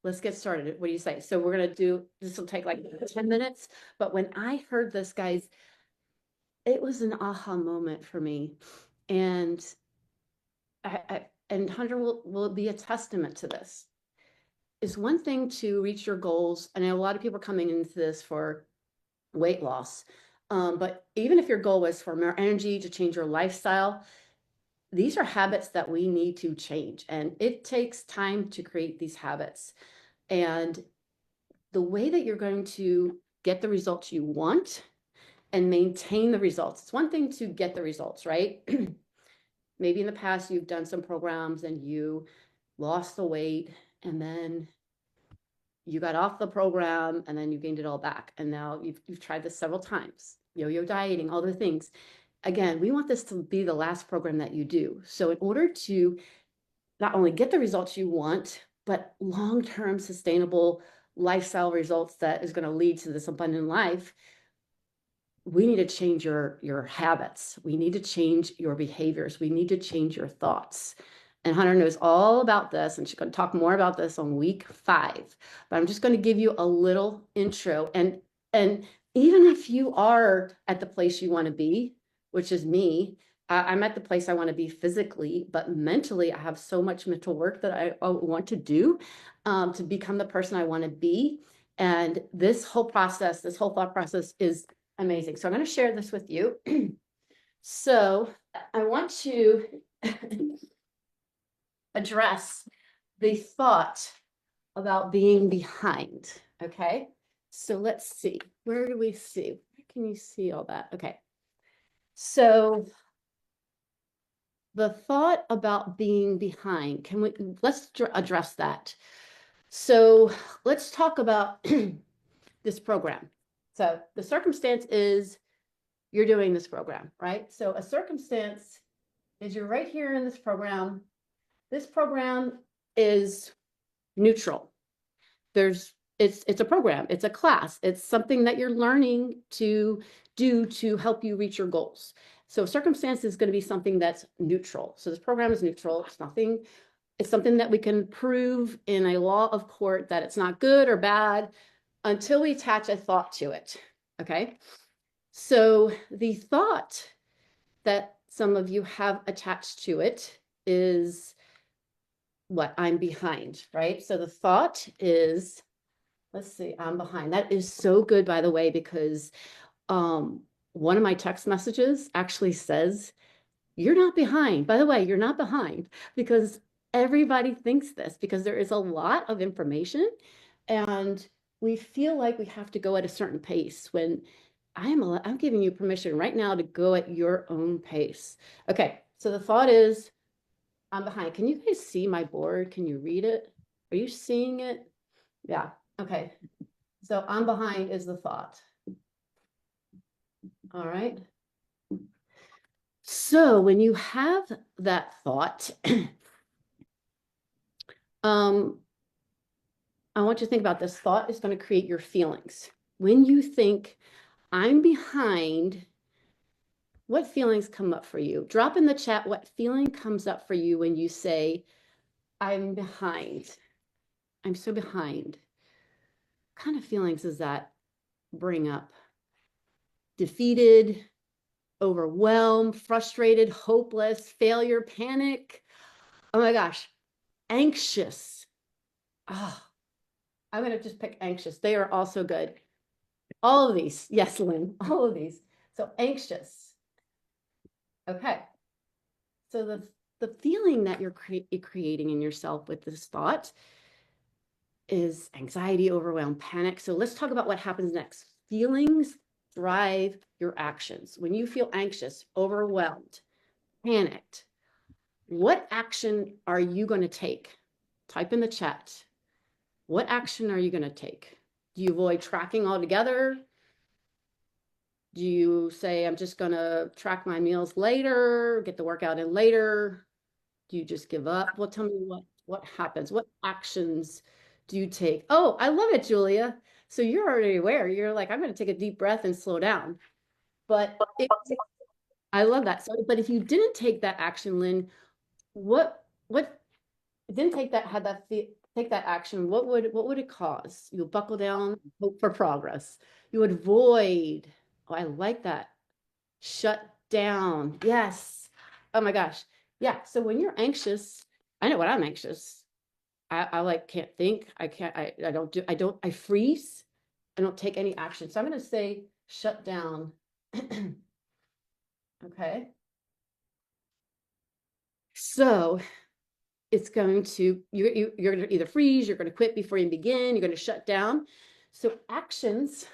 let's get started. What do you say? So we're going to do, this will take like 10 minutes. But when I heard this, guys, it was an aha moment for me. And and Hunter will be a testament to this. It's one thing to reach your goals. I know a lot of people are coming into this for weight loss. But even if your goal was for more energy, to change your lifestyle, these are habits that we need to change. And it takes time to create these habits. And the way that you're going to get the results you want and maintain the results. It's one thing to get the results, right? Maybe in the past you've done some programs and you lost the weight and then you got off the program and then you gained it all back. And now you've tried this several times, yo-yo dieting, all the things. Again, we want this to be the last program that you do. So in order to not only get the results you want, but long-term sustainable lifestyle results that is going to lead to this abundant life, we need to change your habits. We need to change your behaviors. We need to change your thoughts. And Hunter knows all about this, and she's going to talk more about this on week 5. But I'm just going to give you a little intro. And even if you are at the place you want to be, which is me, I'm at the place I want to be physically, but mentally, I have so much mental work that I want to do to become the person I want to be. And this whole thought process is amazing. So I'm going to share this with you. So I want to address the thought about being behind. Okay. So let's see. Where do we see? Where can you see all that? Okay. So the thought about being behind, let's address that. So let's talk about this program. So the circumstance is you're doing this program, right? So a circumstance is you're right here in this program. This program is neutral. It's a program, it's a class, it's something that you're learning to do to help you reach your goals. So circumstance is going to be something that's neutral. So this program is neutral. It's something that we can prove in a law of court that it's not good or bad until we attach a thought to it. Okay. So the thought that some of you have attached to it is what? I'm behind, right? So the thought is, let's see, I'm behind. That is so good, by the way, because one of my text messages actually says, you're not behind. By the way, you're not behind, because everybody thinks this, because there is a lot of information and we feel like we have to go at a certain pace when I'm giving you permission right now to go at your own pace. Okay, so the thought is, I'm behind. Can you guys see my board? Can you read it? Are you seeing it? Yeah, okay. So I'm behind is the thought. All right. So when you have that thought, I want you to think about this. Thought is going to create your feelings. When you think, I'm behind, what feelings come up for you? Drop in the chat what feeling comes up for you when you say, I'm behind. I'm so behind. What kind of feelings does that bring up? Defeated, overwhelmed, frustrated, hopeless, failure, panic. Oh my gosh, anxious. Oh, I'm going to just pick anxious. They are also good. All of these. Yes, Lynn, all of these. So anxious. Okay. So the feeling that you're creating in yourself with this thought is anxiety, overwhelm, panic. So let's talk about what happens next. Feelings drive your actions. When you feel anxious, overwhelmed, panicked, what action are you going to take? Type in the chat. What action are you going to take? Do you avoid tracking altogether? Do you say, I'm just going to track my meals later, get the workout in later? Do you just give up? Well, tell me what happens. What actions do you take? Oh, I love it, Julia. So you're already aware. You're like, I'm going to take a deep breath and slow down. But I love that. So, but if you didn't take that action, Lynn, what didn't take that, had that take that action, what would it cause? You'll buckle down, hope for progress. You would avoid. Oh, I like that. Shut down. Yes. Oh my gosh. Yeah. So when you're anxious, I know when I'm anxious, I like can't think. I freeze. I don't take any action. So I'm going to say shut down. Okay. So it's going to, you're going to either freeze, you're going to quit before you begin, you're going to shut down. So actions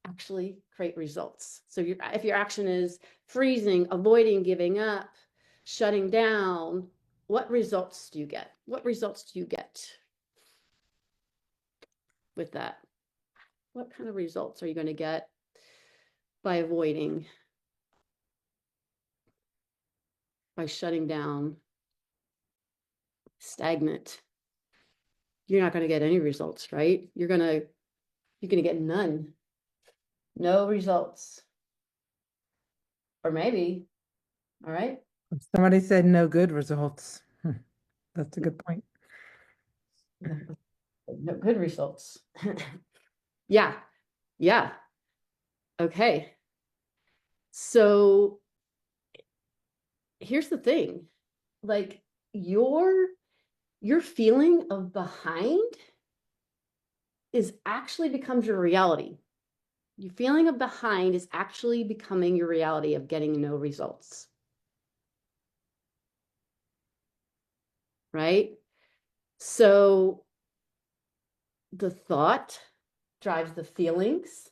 actually create results. So if your action is freezing, avoiding, giving up, shutting down, what results do you get? What results do you get with that? What kind of results are you going to get by avoiding, by shutting down, stagnant? You're not going to get any results, right? You're going to get none. No results. Or maybe, all right. Somebody said no good results. That's a good point. No good results. Yeah. Yeah. Okay. So here's the thing. Like your feeling of behind is actually becomes your reality. Your feeling of behind is actually becoming your reality of getting no results. Right? So the thought drives the feelings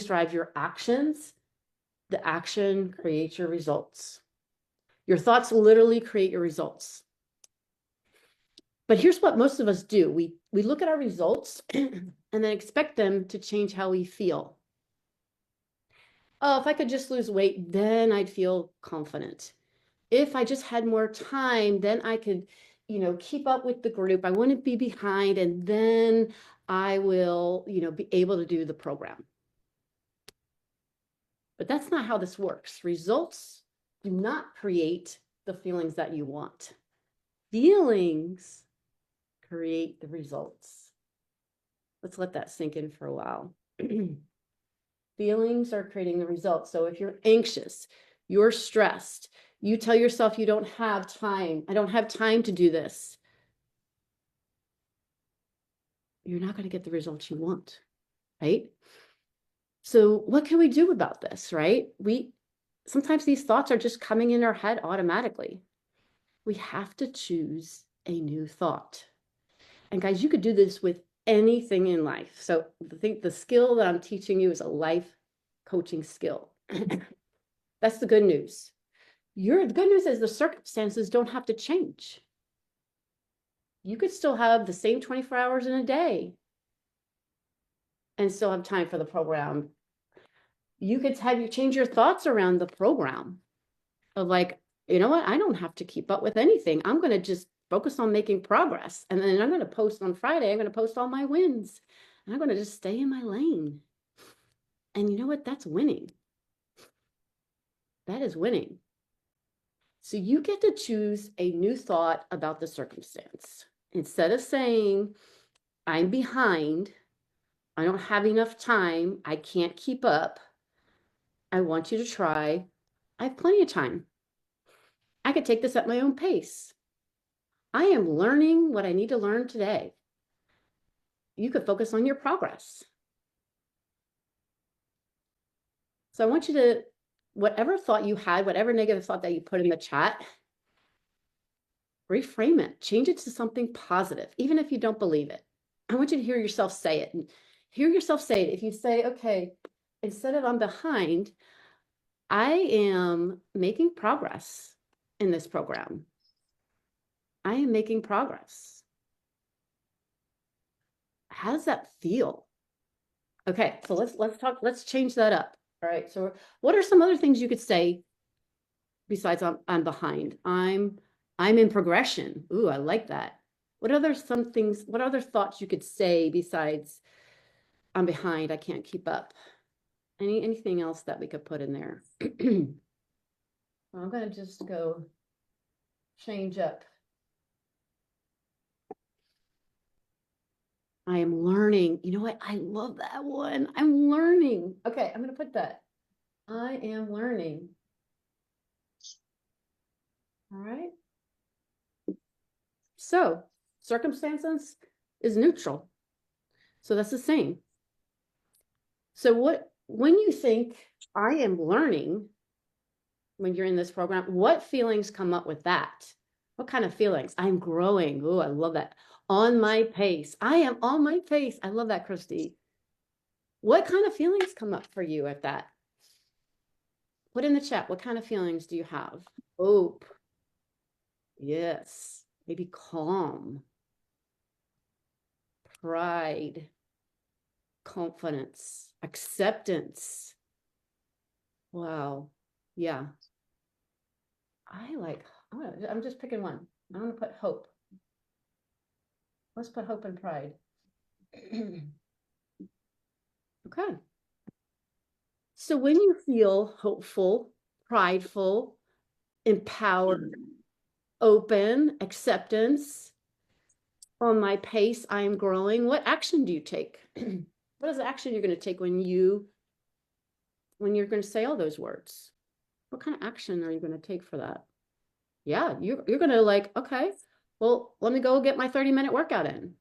drive your actions, the action creates your results. Your thoughts literally create your results. But here's what most of us do. We look at our results and then expect them to change how we feel. Oh, if I could just lose weight, then I'd feel confident. If I just had more time, then I could, keep up with the group. I wouldn't be behind, and then I will, be able to do the program. But that's not how this works. Results do not create the feelings that you want. Feelings create the results. Let's let that sink in for a while. Feelings are creating the results. So if you're anxious, you're stressed, you tell yourself you don't have time. I don't have time to do this. You're not going to get the results you want, right? So what can we do about this, right? Sometimes these thoughts are just coming in our head automatically. We have to choose a new thought. And guys, you could do this with anything in life. So I think the skill that I'm teaching you is a life coaching skill. That's the good news. The good news is the circumstances don't have to change. You could still have the same 24 hours in a day and still have time for the program. You could have you change your thoughts around the program of like, you know what? I don't have to keep up with anything. I'm going to just focus on making progress. And then I'm going to post on Friday. I'm going to post all my wins. And I'm going to just stay in my lane. And you know what? That's winning. That is winning. So you get to choose a new thought about the circumstance. Instead of saying, I'm behind, I don't have enough time, I can't keep up, I want you to try, I have plenty of time. I could take this at my own pace. I am learning what I need to learn today. You could focus on your progress. So I want you to, whatever thought you had, whatever negative thought that you put in the chat, reframe it, change it to something positive, even if you don't believe it. I want you to hear yourself say it. And hear yourself say it. If you say, okay, instead of I'm behind, I am making progress in this program. I am making progress. How does that feel? Okay, so let's change that up. All right. So what are some other things you could say besides I'm behind? I'm in progression. Ooh, I like that. What other thoughts you could say besides I'm behind, I can't keep up? Anything else that we could put in there? I'm gonna just go change up I am learning. You know what? I love that one. I'm learning. Okay, I'm going to put that. I am learning. All right. So circumstances is neutral. So that's the same. So when you think I am learning, when you're in this program, what feelings come up with that? What kind of feelings? I'm growing. Oh, I love that. On my pace. I am on my pace. I love that, Christy. What kind of feelings come up for you at that? Put in the chat, what kind of feelings do you have? Hope. Yes. Maybe calm. Pride. Confidence. Acceptance. Wow. Yeah. I'm just picking one. I'm going to put hope. Let's put hope and pride. Okay. So when you feel hopeful, prideful, empowered, open, acceptance, on my pace, I am growing, what action do you take? What is the action you're going to take when you're going to say all those words? What kind of action are you going to take for that? Yeah, you're going to like, okay, well, let me go get my 30-minute workout in.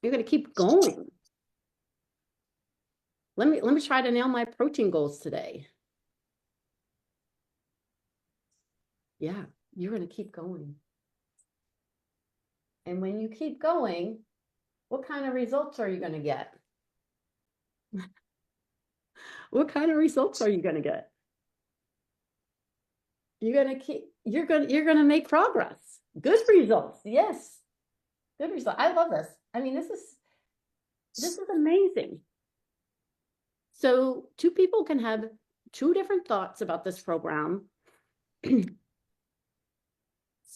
You're going to keep going. Let me try to nail my protein goals today. Yeah, you're going to keep going. And when you keep going, what kind of results are you going to get? What kind of results are you going to get? You're going to make progress. Good results. Yes. Good result. I love this. I mean, this is amazing. So two people can have two different thoughts about this program.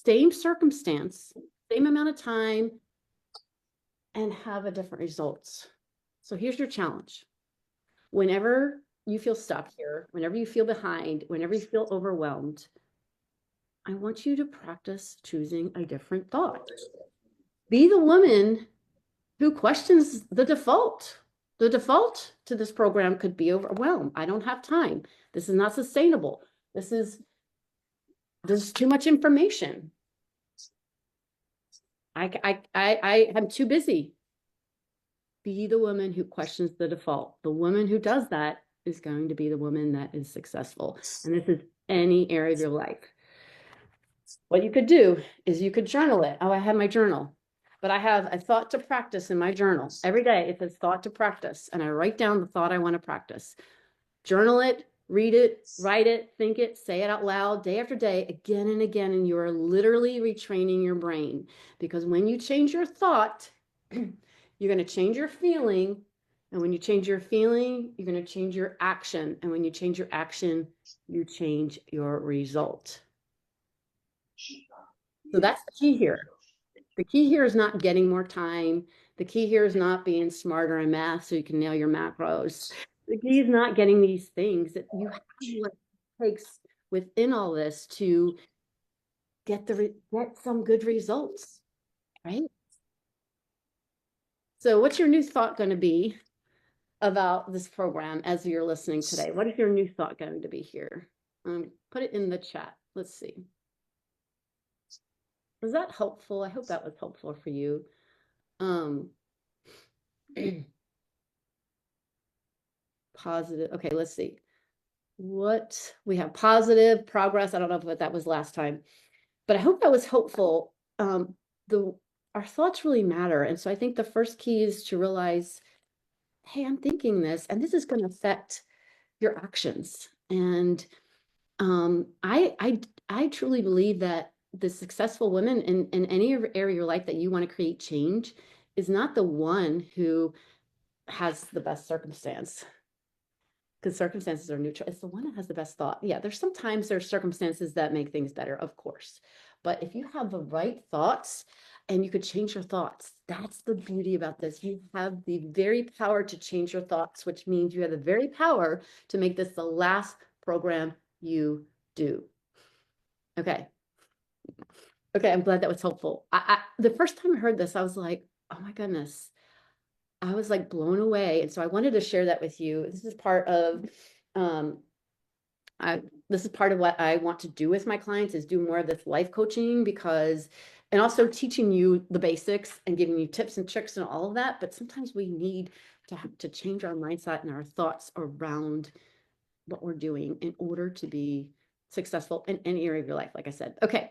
Same circumstance, same amount of time, and have a different results. So here's your challenge. Whenever you feel stuck here, whenever you feel behind, whenever you feel overwhelmed, I want you to practice choosing a different thought. Be the woman who questions the default. The default to this program could be overwhelmed. I don't have time. This is not sustainable. This is too much information. I'm too busy. Be the woman who questions the default. The woman who does that is going to be the woman that is successful. And this is any area of your life. What you could do is you could journal it. Oh, I have my journal, but I have a thought to practice in my journal. Every day it says thought to practice, and I write down the thought I want to practice. Journal it, read it, write it, think it, say it out loud day after day, again and again, and you are literally retraining your brain. Because when you change your thought, you're going to change your feeling. And when you change your feeling, you're going to change your action. And when you change your action, you change your result. So that's the key here. The key here is not getting more time. The key here is not being smarter in math so you can nail your macros. The key is not getting these things. That you have what it takes within all this to get some good results, right? So what's your new thought going to be about this program as you're listening today? What is your new thought going to be here? Put it in the chat. Let's see. Was that helpful? I hope that was helpful for you. Positive. Okay, let's see. What we have positive progress. I don't know what that was last time, but I hope that was helpful. Our thoughts really matter. And so I think the first key is to realize, hey, I'm thinking this, and this is going to affect your actions. And I truly believe that the successful women in any area of your life that you want to create change is not the one who has the best circumstance, because circumstances are neutral. It's the one that has the best thought. Yeah, there's circumstances that make things better, of course. But if you have the right thoughts and you could change your thoughts, that's the beauty about this. You have the very power to change your thoughts, which means you have the very power to make this the last program you do. Okay. Okay, I'm glad that was helpful. The first time I heard this, I was like, oh my goodness. I was like blown away. And so I wanted to share that with you. This is part of, um, this is part of what I want to do with my clients is do more of this life coaching because, and also teaching you the basics and giving you tips and tricks and all of that. But sometimes we need to have to change our mindset and our thoughts around what we're doing in order to be successful in any area of your life. Like I said, okay.